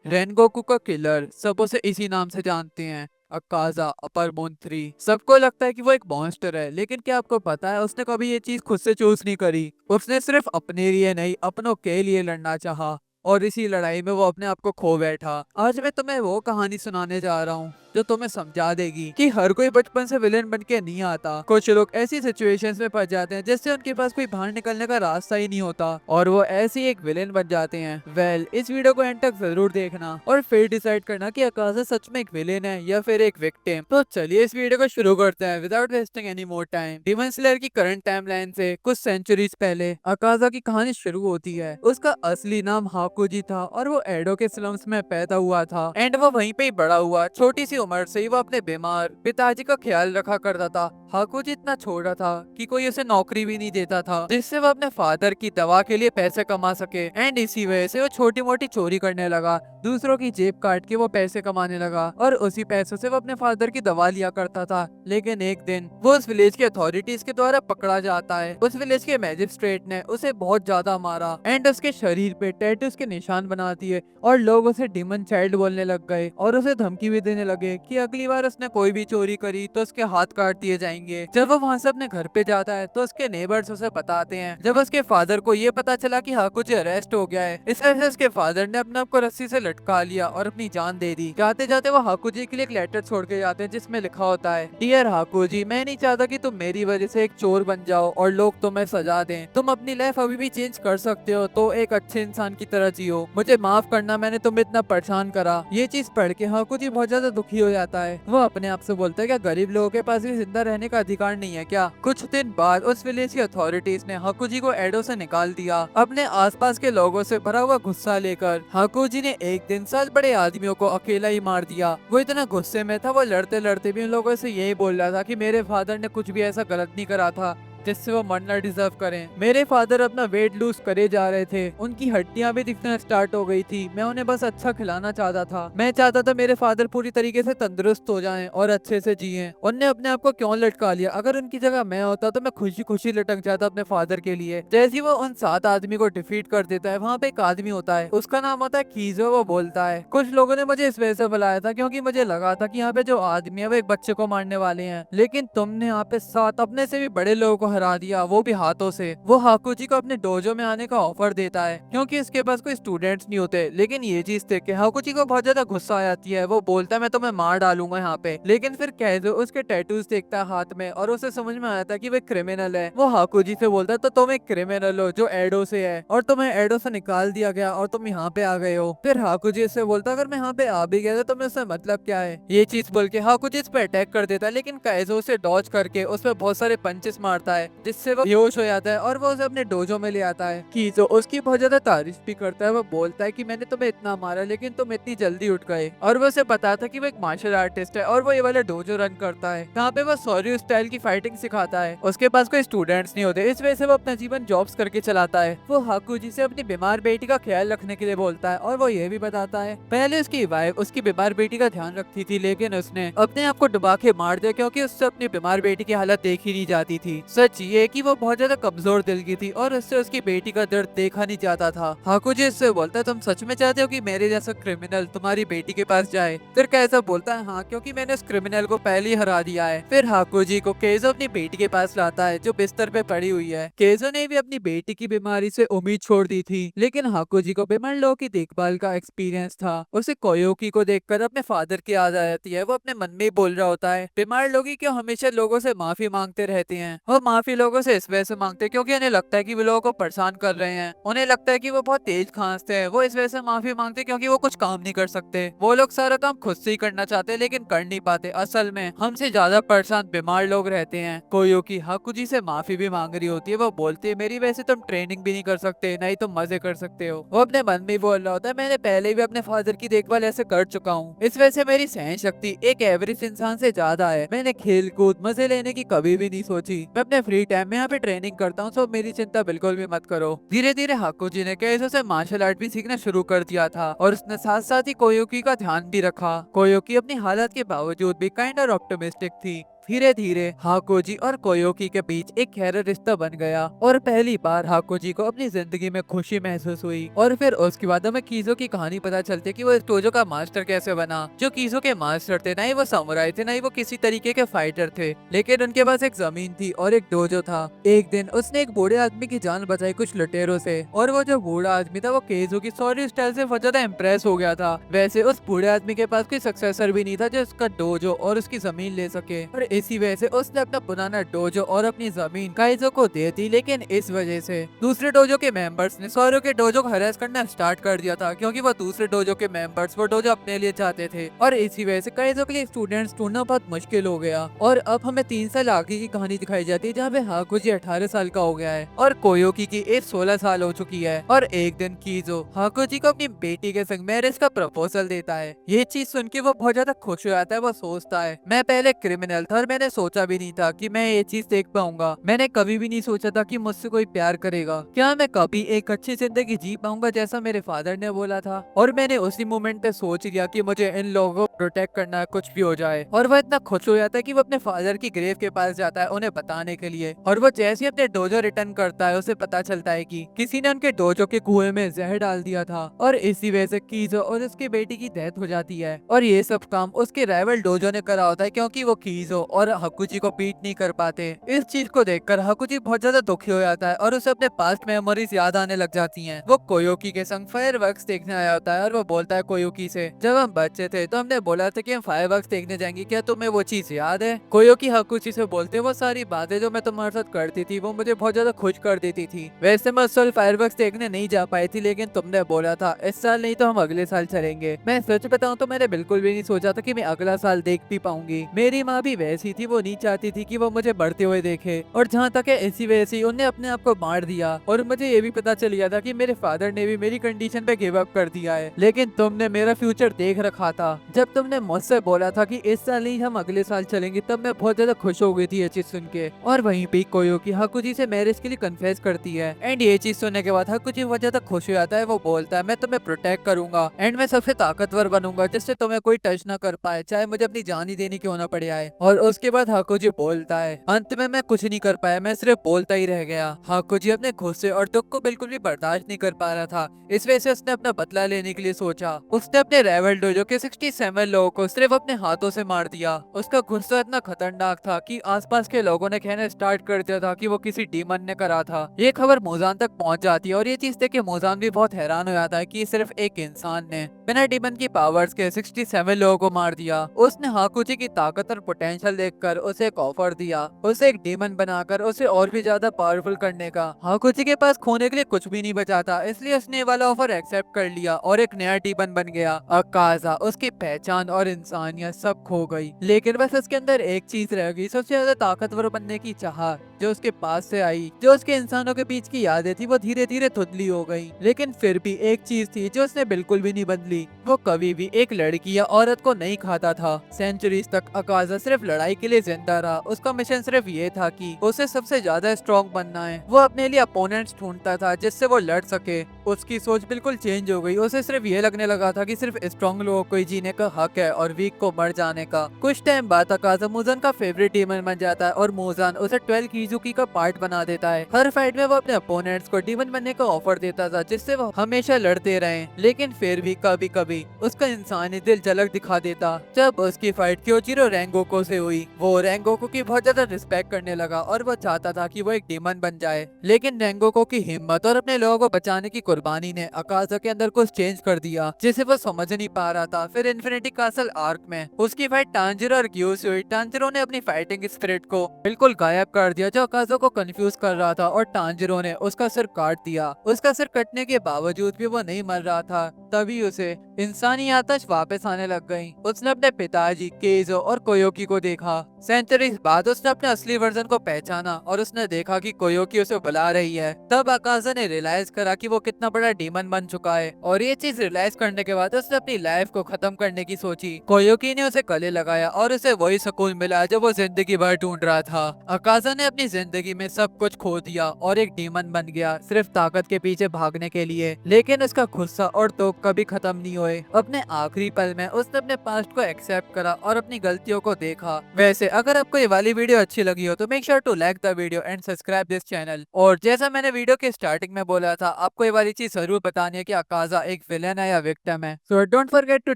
Rengoku का killer सब उसे इसी नाम से जानते हैं। अकाजा अपर मून 3। सबको लगता है कि वो एक मॉन्स्टर है, लेकिन क्या आपको पता है उसने कभी ये चीज खुद से चूज नहीं करी। उसने सिर्फ अपने लिए नहीं, अपनों के लिए लड़ना चाहा, और इसी लड़ाई में वो अपने आप को खो बैठा। आज मैं तुम्हें वो कहानी सुनाने जा रहा हूँ जो तुम्हें समझा देगी कि हर कोई बचपन से विलेन बन के नहीं आता। कुछ लोग ऐसी सिचुएशंस में फंस जाते हैं जिससे उनके पास कोई बाहर निकलने का रास्ता ही नहीं होता, और वो ऐसे ही एक विलेन बन जाते हैं। इस वीडियो को एंड तक जरूर देखना और फिर डिसाइड करना कि अकाजा सच में एक विलेन है या फिर एक विक्टिम। तो चलिए इस वीडियो को शुरू करते हैं without wasting any more time. Demon slayer की करंट टाइमलाइन से कुछ सेंचुरीज पहले अकाजा की कहानी शुरू होती है। उसका असली नाम हाकुजी था और वो एडो के स्लम्स में पैदा हुआ था एंड वो वहीं पे ही बड़ा हुआ। छोटी सी उम्र से ही वो अपने बीमार पिताजी का ख्याल रखा करता था। हाकुजी इतना छोटा था कि कोई उसे नौकरी भी नहीं देता था, जिससे वो अपने फादर की दवा के लिए पैसे कमा सके। एंड इसी वजह से वो छोटी मोटी चोरी करने लगा, दूसरों की जेब काट के वो पैसे कमाने लगा, और उसी पैसों से वो अपने फादर की दवा लिया करता था। लेकिन एक दिन वो उस विलेज की अथॉरिटीज के द्वारा पकड़ा जाता है। उस विलेज के मैजिस्ट्रेट ने उसे बहुत ज्यादा मारा एंड उसके शरीर पे टैटूज के निशान बना दिए, और लोग उसे डीमन चाइल्ड बोलने लग गए और उसे धमकी भी देने लगे कि अगली बार उसने कोई भी चोरी करी तो उसके हाथ काट दिए जाएंगे। जब वो वहाँ से अपने घर पे जाता है तो उसके नेबर्स उसे बताते हैं जब उसके फादर को ये पता चला कि हाकुजी अरेस्ट हो गया है। इस वजह से उसके फादर ने अपने आप को रस्सी से लटका लिया और अपनी जान दे दी। जाते जाते वो हाकुजी के लिए एक लेटर छोड़ के जाते हैं जिसमें लिखा होता है, डियर हाकुजी, मैं नहीं चाहता कि तुम मेरी वजह से एक चोर बन जाओ और लोग तुम्हें सजा दें। तुम अपनी लाइफ अभी भी चेंज कर सकते हो, तो एक अच्छे इंसान की तरह जियो। मुझे माफ करना, मैंने तुम्हें इतना परेशान करा। ये चीज पढ़ के हाकुजी बहुत ज्यादा दुखी हो जाता है। वो अपने आप से बोलता है, क्या गरीब लोगों के पास भी जिंदा रहने का अधिकार नहीं है क्या? कुछ दिन बाद उस विलेज की अथॉरिटीज ने हाकुजी को एडो से निकाल दिया। अपने आसपास के लोगों से भरा हुआ गुस्सा लेकर हाकुजी ने एक दिन 7 बड़े आदमियों को अकेला ही मार दिया। वो इतना गुस्से में था, वो लड़ते लड़ते भी उन लोगों से यही बोल रहा था कि मेरे फादर ने कुछ भी ऐसा गलत नहीं करा था जिससे वो मरना डिजर्व करें। मेरे फादर अपना वेट लूज करे जा रहे थे, उनकी हड्डियां भी दिखना स्टार्ट हो गई थी। मैं उन्हें बस अच्छा खिलाना चाहता था। मैं चाहता था मेरे फादर पूरी तरीके से तंदुरुस्त हो जाएं और अच्छे से जिएं। उनने अपने आप को क्यों लटका लिया? अगर उनकी जगह मैं होता तो मैं खुशी खुशी लटक जाता अपने फादर के लिए। जैसे ही वो उन 7 आदमी को डिफीट कर देता है, वहाँ पे एक आदमी होता है, उसका नाम होता है कीजो। वो बोलता है, कुछ लोगों ने मुझे इस वजह से बुलाया था क्योंकि मुझे लगा था कि यहाँ पे जो आदमी है वो एक बच्चे को मारने वाले हैं, लेकिन तुमने यहाँ पे 7 अपने से भी बड़े लोगों को हरा दिया, वो भी हाथों से। वो हाकुजी को अपने डोजो में आने का ऑफर देता है क्योंकि इसके पास कोई स्टूडेंट्स नहीं होते। लेकिन ये चीज देख के हाकुजी को बहुत ज्यादा गुस्सा आ जाती है। वो बोलता है, मैं तुम्हें मार डालूंगा यहाँ पे। लेकिन फिर कैजो उसके टैटूज देखता है हाथ में, और उसे समझ में आता है कि वो एक क्रिमिनल है। वो हाकुजी से बोलता है, तो तुम एक क्रिमिनल हो जो एडो से है, और तुम्हें एडो से निकाल दिया गया और तुम यहाँ पे आ गए हो। फिर हाकुजी से बोलता है, अगर मैं यहाँ पे आ भी गया तो तुम्हें उससे मतलब क्या है? ये चीज बोल के हाकुजी इस पे अटैक कर देता है, लेकिन कैजो उसे डॉज करके उस पर बहुत सारे पंचेस मारता है जिससे वो बेहोश हो जाता है, और वो उसे अपने डोजो में ले आता है। कीजो उसकी बहुत ज्यादा तारीफ भी करता है। वो बोलता है कि मैंने तुम्हें इतना मारा लेकिन तुम इतनी जल्दी उठ गए, और वो उसे पता था कि वो एक मार्शल आर्टिस्ट है और वो ये वाला डोजो रन करता है जहाँ पे वो सॉरी स्टाइल की फाइटिंग सिखाता है। उसके पास कोई स्टूडेंट्स नहीं होते, इस वजह से वो अपना जीवन जॉब्स करके चलाता है। वो हाकुजी से अपनी बीमार बेटी का ख्याल रखने के लिए बोलता है, और वो ये भी बताता है, पहले उसकी वाइफ उसकी बीमार बेटी का ध्यान रखती थी, लेकिन उसने अपने आप को डुबा के मार दिया क्योंकि उससे अपनी बीमार बेटी की हालत देखी नहीं जाती थी। सच ये कि वो बहुत ज्यादा कमजोर दिल की थी और उससे उसकी बेटी का दर्द देखा नहीं जाता था। हाकुजी इससे बोलता है, तुम सच में चाहते हो कि मेरे जैसा क्रिमिनल तुम्हारी बेटी के पास जाए? फिर कैसा बोलता है, हाँ, क्योंकि मैंने उस क्रिमिनल को पहले ही हरा दिया है। फिर हाकुजी को केजो अपनी बेटी के पास लाता है जो बिस्तर पे पड़ी हुई है। केजो ने भी अपनी बेटी की बीमारी से उम्मीद छोड़ दी थी, लेकिन हाकुजी को बीमार लोगों की देखभाल का एक्सपीरियंस था। उसे कोयोकी को देखकर अपने फादर की याद आ जाती है। वो अपने मन में बोल रहा होता है, बीमार लोग ही क्यों हमेशा लोगों से माफी मांगते रहते हैं? वो माफी लोगों से इस वजह से मांगते हैं क्योंकि उन्हें लगता है कि वो लोगों को परेशान कर रहे हैं। उन्हें लगता है कि वो बहुत तेज खांसते हैं। वो इस वजह से माफी मांगते हैं क्योंकि वो कुछ काम नहीं कर सकते। वो लोग सारा काम खुद से ही करना चाहते हैं लेकिन कर नहीं पाते। असल में हमसे ज्यादा परेशान बीमार लोग रहते हैं। कोयोकी हाकुजी से माफी भी मांग रही होती है। वो बोलती है, मेरी वैसे तुम ट्रेनिंग भी नहीं कर सकते, नहीं तुम मजे कर सकते हो। वो अपने मन में बोल रहा होता है, मैंने पहले भी अपने फादर की देखभाल ऐसे कर चुका हूँ, इस वजह से मेरी सहन शक्ति एक एवरेज इंसान से ज्यादा है। मैंने खेल कूद मजे लेने की कभी भी नहीं सोची। मैं अपने फ्री टाइम में यहाँ पे ट्रेनिंग करता हूँ, तो मेरी चिंता बिल्कुल भी मत करो। धीरे धीरे हाकुजी ने कैसो से मार्शल आर्ट भी सीखना शुरू कर दिया था, और उसने साथ साथ ही कोयोकी का ध्यान भी रखा। कोयोकी अपनी हालत के बावजूद भी काइंड और ऑप्टिमिस्टिक थी। धीरे धीरे हाकोजी और कोयोकी के बीच एक गहरा रिश्ता बन गया और पहली बार हाकोजी को अपनी जिंदगी में खुशी महसूस हुई। और फिर उसके बाद हमें कीजो की कहानी पता चलती है कि वो इस डोजो का मास्टर कैसे बना। जो कीजो के मास्टर थे, ना ही वो समुराई थे, ना ही वो किसी तरीके के फाइटर थे, लेकिन उनके पास एक जमीन थी और एक डोजो था। एक दिन उसने एक बूढ़े आदमी की जान बचाई कुछ लुटेरों से, और वो जो बूढ़ा आदमी था वो कीजो की सॉरी स्टाइल से बहुत ज्यादा इम्प्रेस हो गया था। वैसे उस बूढ़े आदमी के पास कोई सक्सेसर भी नहीं था जो उसका डोजो और उसकी जमीन ले सके, और इसी वजह से उसने अपना पुराना डोजो और अपनी जमीन काइजो को दे दी। लेकिन इस वजह से दूसरे डोजो के मेंबर्स ने सोरो के डोजो को हरास करना स्टार्ट कर दिया था, क्योंकि वो दूसरे डोजो के मेंबर्स वो डोजो अपने लिए चाहते थे, और इसी वजह से काइजो के लिए स्टूडेंट्स ढूंढना बहुत मुश्किल हो गया। और अब हमें 3 साल आगे की कहानी दिखाई जाती है, जहाँ पे हाकुजी 18 साल का हो गया है और कोयोकी की एज 16 साल हो चुकी है। और एक दिन कीजो हाकुजी को अपनी बेटी के संग मैरिज का प्रपोजल देता है। ये चीज सुन के वो बहुत ज्यादा खुश हो जाता है। वो सोचता है, मैं पहले क्रिमिनल था और मैंने सोचा भी नहीं था कि मैं ये चीज देख पाऊंगा। मैंने कभी भी नहीं सोचा था कि मुझसे कोई प्यार करेगा। क्या मैं कभी एक अच्छी जिंदगी जी पाऊंगा जैसा मेरे फादर ने बोला था। और मैंने उसी मोमेंट पे सोच लिया कि मुझे इन लोगों को प्रोटेक्ट करना है, कुछ भी हो जाए। और वो इतना खुश हो जाता है कि वो अपने फादर की ग्रेव के पास जाता है उन्हें बताने के लिए। और वो जैसे ही अपने डोजो रिटर्न करता है, उसे पता चलता है कि किसी ने उनके डोजो के कुएं में जहर डाल दिया था, और इसी वजह से कीजो और उसकी बेटी की डेथ हो जाती है। और ये सब काम उसके राइवल डोजो ने करा होता है, क्योंकि वो कीजो और हाकुजी को बीट नहीं कर पाते। इस चीज को देखकर हाकुजी बहुत ज्यादा दुखी हो जाता है और उसे अपने पास्ट मेमोरीज याद आने लग जाती हैं। वो कोयोकी के संग फायरवर्क्स देखने आया होता है और वो बोलता है कोयोकी से, जब हम बच्चे थे तो हमने बोला था कि हम फायरवर्क्स देखने जाएंगे, क्या तुम्हें वो चीज याद है? कोयोकी हाकुजी से बोलते, वो सारी बातें जो मैं तुम्हारे साथ करती थी वो मुझे बहुत ज्यादा खुश कर देती थी। वैसे मैं उस साल फायरवर्क्स देखने नहीं जा पाई थी, लेकिन तुमने बोला था इस साल नहीं तो हम अगले साल चलेंगे। मैं सच बताऊं तो मैंने बिल्कुल भी नहीं सोचा था कि मैं अगला साल देख भी पाऊंगी। मेरी माँ भी वैसी थी, वो नहीं चाहती थी कि वो मुझे बढ़ते हुए देखे, और जहाँ तक है इसी वजह से उन्हें अपने आप को मार दिया। और मुझे ये भी पता चल गया था कि मेरे फादर ने भी मेरी कंडीशन पे गिव अप कर दिया है, लेकिन तुमने मेरा फ्यूचर देख रखा था। जब तुमने मुझसे बोला था कि इस साल नहीं हम अगले साल चलेंगे, तब मैं बहुत ज्यादा खुश हो गई थी ये चीज सुन के। और वहीं पे कोयोकी हाकुजी से मैरिज के लिए कन्फेस करती है, एंड ये चीज सुनने के बाद हाकुजी बहुत ज्यादा खुश हो जाता है। वो बोलता है, मैं तुम्हें प्रोटेक्ट करूंगा एंड मैं सबसे ताकतवर बनूंगा जिससे तुम्हें कोई टच ना कर पाए, चाहे मुझे अपनी जान ही देनी क्यों ना पड़ जाए। और उसके बाद हाकुजी बोलता है, अंत में मैं कुछ नहीं कर पाया, मैं सिर्फ बोलता ही रह गया। हाकुजी अपने गुस्से और दुख को बिल्कुल भी बर्दाश्त नहीं कर पा रहा था, इस वजह से उसने अपना बदला लेने के लिए सोचा। उसने अपने राइवल डोजो के 67 लोगों को सिर्फ अपने हाथों से मार दिया। उसका गुस्सा इतना खतरनाक था कि आसपास के लोगों ने कहना स्टार्ट कर दिया था कि वो किसी डीमन ने करा था। ये खबर मोजान तक पहुंच जाती है, और ये चीज देख के मोजान भी बहुत हैरान हो जाता है कि सिर्फ एक इंसान ने बिना डीमन की पावर्स के 67 लोगों को मार दिया। उसने हाकुजी की ताकत और पोटेंशियल देखकर उसे एक ऑफर दिया, उसे एक डीमन बनाकर उसे और भी ज्यादा पावरफुल करने का। हाकुजी के पास खोने के लिए कुछ भी नहीं बचा था, इसलिए उसने ये वाला ऑफर एक्सेप्ट कर लिया और एक नया डीमन बन गया अकाजा। उसकी पहचान और इंसानियत सब खो गई, लेकिन बस उसके अंदर एक चीज रह गई, सबसे ज्यादा ताकतवर बनने की चाह जो उसके पास से आई। जो उसके इंसानों के बीच की यादें थी वो धीरे धीरे धुंधली हो गई, लेकिन फिर भी एक चीज थी जो उसने बिल्कुल भी नहीं बदली, वो कभी भी एक लड़की या औरत को नहीं खाता था। सेंचुरीज तक अकाजा सिर्फ लड़ाई के लिए जिंदा रहा। उसका मिशन सिर्फ ये था कि उसे सबसे ज्यादा स्ट्रॉन्ग बनना है। वो अपने लिए अपोनेंट्स ढूंढता था जिससे वो लड़ सके। उसकी सोच बिल्कुल चेंज हो गई, उसे सिर्फ ये लगने लगा था कि सिर्फ स्ट्रॉन्ग लोगों को ही जीने का हक है और वीक को मर जाने का। कुछ टाइम बाद अकाजा मोजान का फेवरेट डीमन बन जाता है और मोजान उसे 12 कीजुकी का पार्ट बना देता है। हर फाइट में वो अपने अपोनेंट्स को डीमन बनने का ऑफर देता था जिससे वो हमेशा लड़ते रहे, लेकिन फिर भी कभी कभी उसका इंसानी दिल झलक दिखा देता। जब उसकी फाइट क्योजिरो रेंगोको से हुई, वो रेंगोको की बहुत ज्यादा रिस्पेक्ट करने लगा और वो चाहता था कि वो एक डीमन बन जाए। लेकिन रेंगोको की हिम्मत और अपने लोगों को बचाने की कुर्बानी ने अकाजा के अंदर कुछ चेंज कर दिया जिसे वो समझ नहीं पा रहा था। फिर इन्फिनिटी कासल आर्क में उसकी फाइट टांजिरो और ग्यू से हुई। टांजिरो ने अपनी फाइटिंग स्पिरिट को बिल्कुल गायब कर दिया जो अकाजा को कंफ्यूज कर रहा था, और टांजिरो ने उसका सिर काट दिया। उसका सिर कटने के बावजूद भी वो नहीं मर रहा था, तभी उसे इंसानी आतश वापस आने लग गई। उसने अपने पिताजी केजो और कोयोकी को देखा। सेंचुरीज बाद उसने अपने असली वर्जन को पहचाना और उसने देखा कि कोयोकी उसे बुला रही है। तब अकाजा ने रियलाइज करा कि वो कितना बड़ा डीमन बन चुका है, और ये चीज रियलाइज करने के बाद उसने अपनी लाइफ को खत्म करने की सोची। कोयोकी ने उसे गले लगाया और उसे वही सुकून मिला जो वो जिंदगी भर ढूंढ रहा था। अकाजा ने अपनी जिंदगी में सब कुछ खो दिया और एक डीमन बन गया सिर्फ ताकत के पीछे भागने के लिए, लेकिन उसका गुस्सा और दुख कभी खत्म नहीं हुए। अपने आखिरी पल में उसने अपने पास्ट को एक्सेप्ट करा और अपनी गलतियों को देखा। वैसे अगर आपको ये वाली वीडियो अच्छी लगी हो तो make sure to like the video and subscribe this channel. और जैसा मैंने वीडियो के स्टार्टिंग में बोला था, आपको ये वाली चीज जरूर बतानी है कि अकाजा एक विलेन है या विक्टिम है। So don't forget to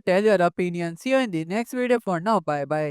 tell your opinion. See you in the next video. For now, bye bye.